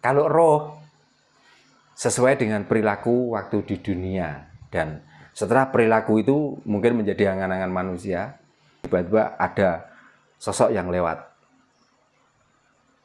Kalau roh sesuai dengan perilaku waktu di dunia, dan setelah perilaku itu mungkin menjadi angan-angan manusia, tiba-tiba ada sosok yang lewat.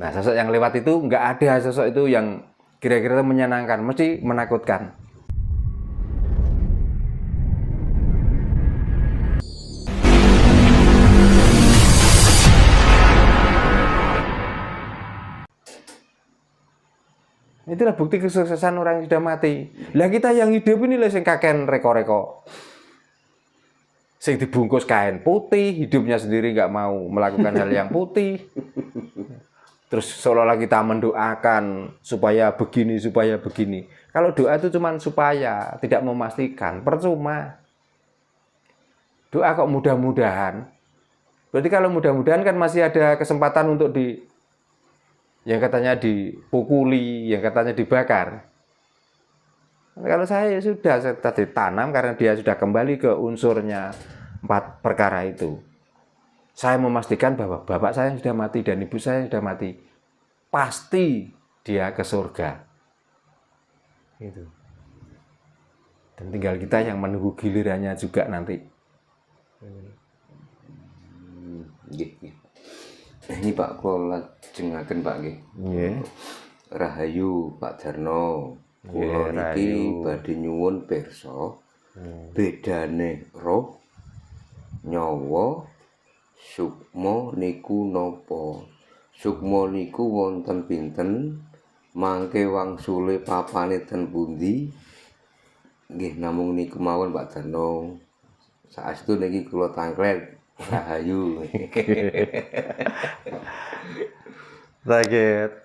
Nah, sosok yang lewat itu nggak ada sosok itu yang kira-kira menyenangkan, mesti menakutkan. Itulah bukti kesuksesan orang yang sudah mati. Lah kita yang hidup ini lah sing kaken reko-reko. Sing dibungkus kain putih, hidupnya sendiri nggak mau melakukan hal yang putih. Terus seolah-olah kita mendoakan supaya begini, supaya begini. Kalau doa itu cuma supaya, tidak memastikan, percuma. Doa kok mudah-mudahan. Berarti kalau mudah-mudahan kan masih ada kesempatan untuk yang katanya dipukuli, yang katanya dibakar. Kalau saya sudah tadi tanam karena dia sudah kembali ke unsurnya 4 perkara itu. Saya memastikan bahwa bapak saya sudah mati dan ibu saya sudah mati. Pasti dia ke surga. Gitu. Dan tinggal kita yang menunggu gilirannya juga nanti. Ini Pak kula lajengaken Pak nggih. Nggih. Rahayu Pak Darno. Kula niki badhe nyuwun pirsa bedane roh, nyawa, sukma niku napa? Sukma niku wonten pinten? Mangke wangsule papane ten pundi? Nggih namung niku mawon Pak Darno. Saestu niki kula tangklet. Rahayu.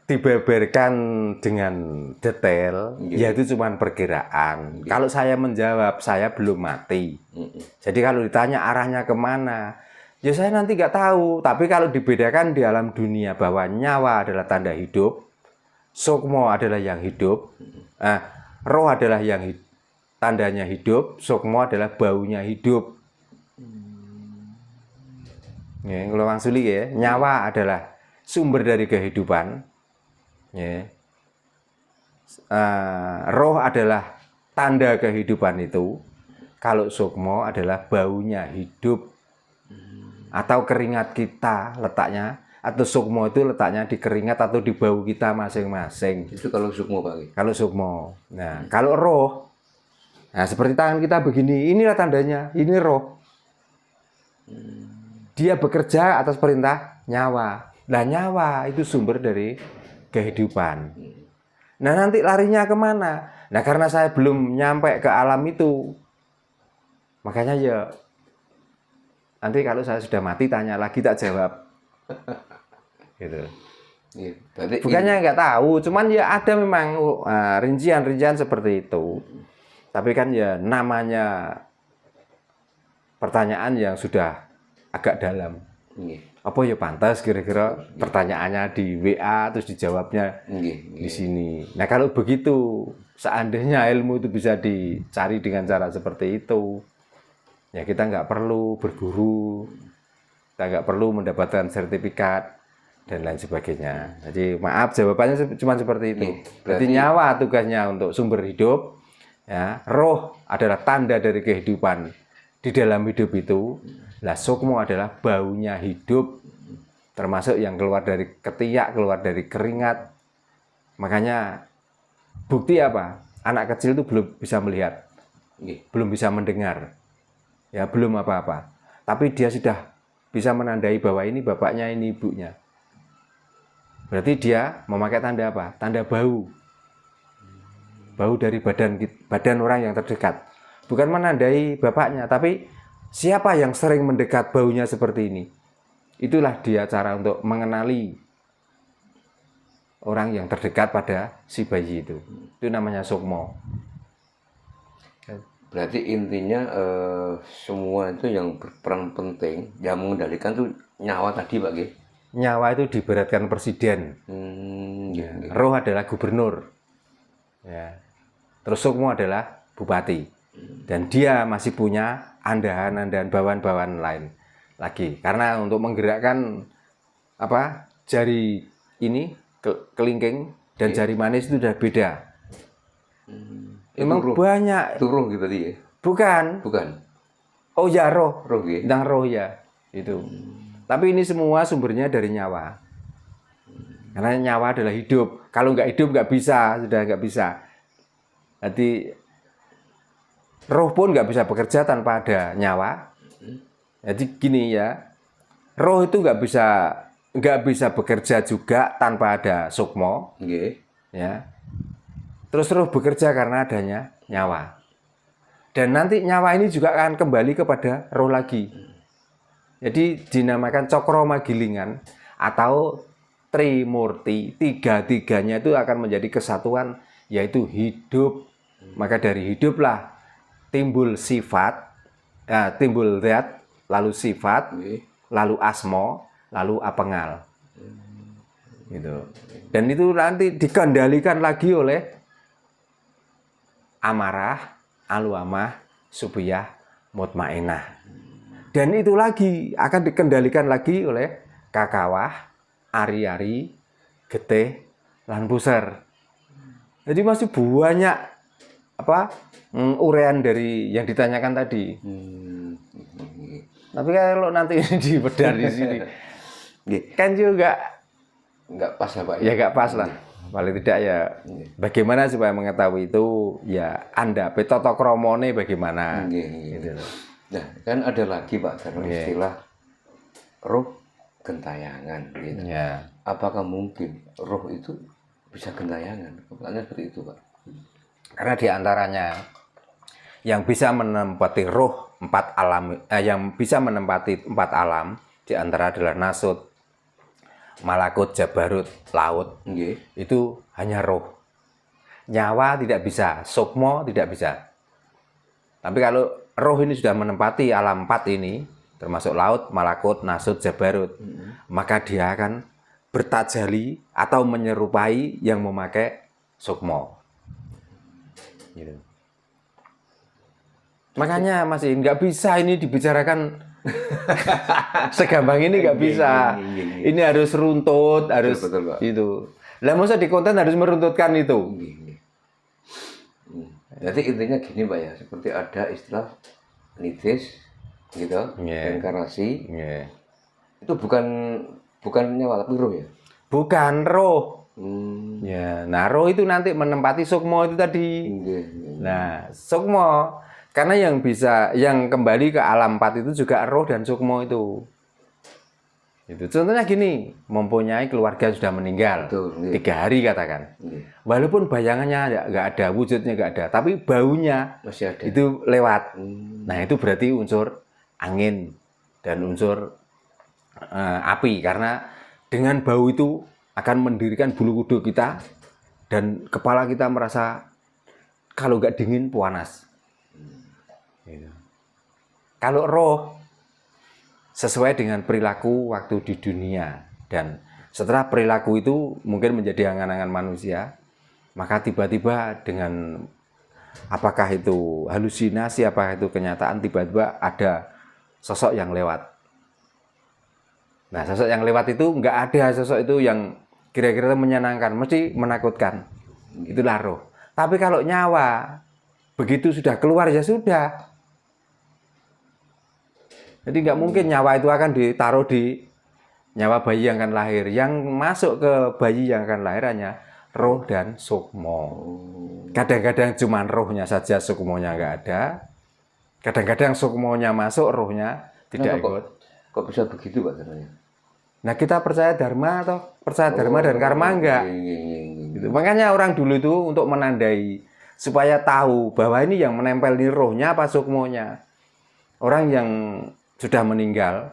Dibeberkan dengan detail, ya itu cuma perkiraan. Kalau saya menjawab, saya belum mati. Jadi kalau ditanya arahnya kemana, ya saya nanti nggak tahu. Tapi kalau dibedakan di alam dunia bahwa nyawa adalah tanda hidup, sukmo adalah yang hidup, roh adalah yang tandanya hidup, sukmo adalah baunya hidup. Ya, kalau wangsuli ya, nyawa adalah sumber dari kehidupan. Ya. Roh adalah tanda kehidupan itu. Kalau sukmo adalah baunya hidup. Atau keringat kita letaknya. Atau sukmo itu letaknya di keringat atau di bau kita masing-masing. Itu kalau sukmo Pak. Kalau sukmo. Nah, kalau roh, nah seperti tangan kita begini, inilah tandanya, ini roh. Dia bekerja atas perintah nyawa. Nah, nyawa itu sumber dari kehidupan. Nah, nanti larinya kemana? Nah, karena saya belum nyampe ke alam itu, makanya ya nanti kalau saya sudah mati tanya lagi tak jawab. Gitu. Bukannya nggak tahu, cuman ya ada memang rincian-rincian seperti itu. Tapi kan ya namanya pertanyaan yang sudah agak dalam. Apa ya pantas kira-kira pertanyaannya di WA terus dijawabnya di sini. Nah, kalau begitu seandainya ilmu itu bisa dicari dengan cara seperti itu, ya kita nggak perlu berguru, kita nggak perlu mendapatkan sertifikat dan lain sebagainya. Jadi maaf jawabannya cuma seperti itu. Berarti nyawa tugasnya untuk sumber hidup, ya, roh adalah tanda dari kehidupan di dalam hidup itu. Lah, sukmo adalah baunya hidup, termasuk yang keluar dari ketiak, keluar dari keringat. Makanya bukti apa? Anak kecil itu belum bisa melihat, belum bisa mendengar, ya belum apa-apa. Tapi dia sudah bisa menandai bahwa ini bapaknya, ini ibunya. Berarti dia memakai tanda apa? Tanda bau. Bau dari badan orang yang terdekat. Bukan menandai bapaknya, tapi siapa yang sering mendekat baunya seperti ini? Itulah dia cara untuk mengenali orang yang terdekat pada si bayi itu. Itu namanya sukmo. Berarti intinya semua itu yang berperan penting, yang mengendalikan tuh nyawa tadi Pak. Nyawa itu diberatkan presiden. Roh adalah gubernur. Ya. Terus sukmo adalah bupati. Dan dia masih punya andahan-andahan bawaan-bawaan lain lagi. Karena untuk menggerakkan jari ini kelingking dan jari manis itu udah beda. Emang roh. banyak. Itu roh gitu ya? Bukan. Bukan. Oh ya roh. Roh ya. Tentang roh ya. Itu. Tapi ini semua sumbernya dari nyawa. Karena nyawa adalah hidup. Kalau nggak hidup nggak bisa, sudah nggak bisa. Jadi roh pun nggak bisa bekerja tanpa ada nyawa. Jadi gini ya, roh itu nggak bisa bekerja juga tanpa ada sukmo. Ya. Terus roh bekerja karena adanya nyawa. Dan nanti nyawa ini juga akan kembali kepada roh lagi. Jadi dinamakan cokro magilingan atau trimurti. Tiga-tiganya itu akan menjadi kesatuan, yaitu hidup. Maka dari hiduplah timbul sifat, timbul zat, lalu sifat, lalu asmo, lalu apengal. Gitu. Dan itu nanti dikendalikan lagi oleh amarah, aluamah, subiyah, mutmainah. Dan itu lagi akan dikendalikan lagi oleh kakawah, ari-ari, getih, lan puser. Jadi masih banyak urean dari yang ditanyakan tadi. Tapi kalau nanti dibedah di sini, kan juga nggak pas lah Pak. Ya nggak pas lah. Paling tidak ya bagaimana supaya mengetahui itu ya Anda petoto kromone bagaimana gitu. Nah kan ada lagi Pak karena istilah roh gentayangan gitu. Apakah mungkin roh itu bisa gentayangan? Pertanyaan seperti itu Pak. Karena diantaranya yang bisa menempati roh empat alam, yang bisa menempati empat alam diantara adalah nasut, malakut, jabarut, laut. Itu hanya roh. Nyawa tidak bisa, sukmo tidak bisa. Tapi kalau roh ini sudah menempati alam empat ini, termasuk laut, malakut, nasut, jabarut, maka dia akan bertajali atau menyerupai yang memakai sukmo. Gitu. Makanya masih nggak bisa ini dibicarakan segampang ini, nggak bisa. Ini harus runtut, harus betul, itu. Lah masa di konten harus meruntutkan itu. Jadi intinya gini Pak ya, seperti ada istilah nitis, gitu, reinkarnasi. Itu bukan nyawa tapi roh ya. Bukan roh. Ya, nah roh itu nanti menempati sukmo itu tadi. Nah sukmo. Karena yang kembali ke alam 4 itu juga roh dan sukmo itu. Contohnya gini, mempunyai keluarga sudah meninggal, 3 hari katakan. Walaupun bayangannya nggak ada, wujudnya nggak ada, tapi baunya masih ada. Itu lewat. Nah itu berarti unsur angin dan unsur api. Karena dengan bau itu akan mendirikan bulu kuduk kita dan kepala kita merasa kalau nggak dingin panas. Kalau roh sesuai dengan perilaku waktu di dunia, dan setelah perilaku itu mungkin menjadi angan-angan manusia, maka tiba-tiba dengan apakah itu halusinasi, apakah itu kenyataan, tiba-tiba ada sosok yang lewat. Nah sosok yang lewat itu nggak ada sosok itu yang kira-kira menyenangkan, mesti menakutkan. Itulah roh. Tapi kalau nyawa begitu sudah keluar ya sudah. Jadi nggak mungkin nyawa itu akan ditaruh di nyawa bayi yang akan lahir. Yang masuk ke bayi yang akan lahir hanya roh dan sukmo. Kadang-kadang cuma rohnya saja, sukmonya nggak ada. Kadang-kadang sukmonya masuk, rohnya tidak ikut. Kok bisa begitu Pak? Nah kita percaya dharma atau percaya dharma dan karma enggak? Gitu. Makanya orang dulu itu untuk menandai supaya tahu bahwa ini yang menempel di rohnya apa sukmonya. Orang yang sudah meninggal,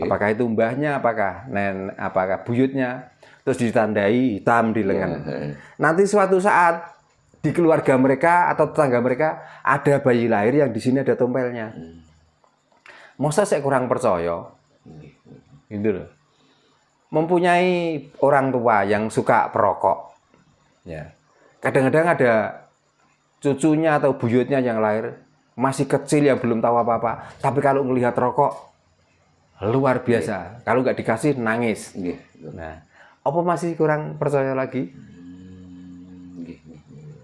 apakah itu mbahnya, apakah buyutnya, terus ditandai hitam di lengan. Nanti suatu saat di keluarga mereka atau tetangga mereka ada bayi lahir yang di sini ada tompelnya. Masa saya kurang percaya, gitu loh. Mempunyai orang tua yang suka perokok, ya. Kadang-kadang ada cucunya atau buyutnya yang lahir masih kecil yang belum tahu apa-apa, tapi kalau melihat rokok luar biasa. Kalau nggak dikasih nangis. Nah, apa masih kurang percaya lagi?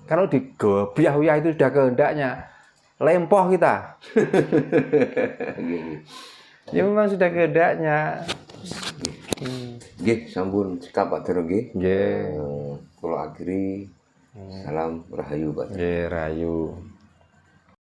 Kalau di gobiah-uyah itu sudah kehendaknya, lempoh kita. Ya memang sudah kehendaknya. Nggih, sampun cekap Pak Doro nggih. Nggih. Kula akhiri salam rahayu Pak. Nggih, rahayu.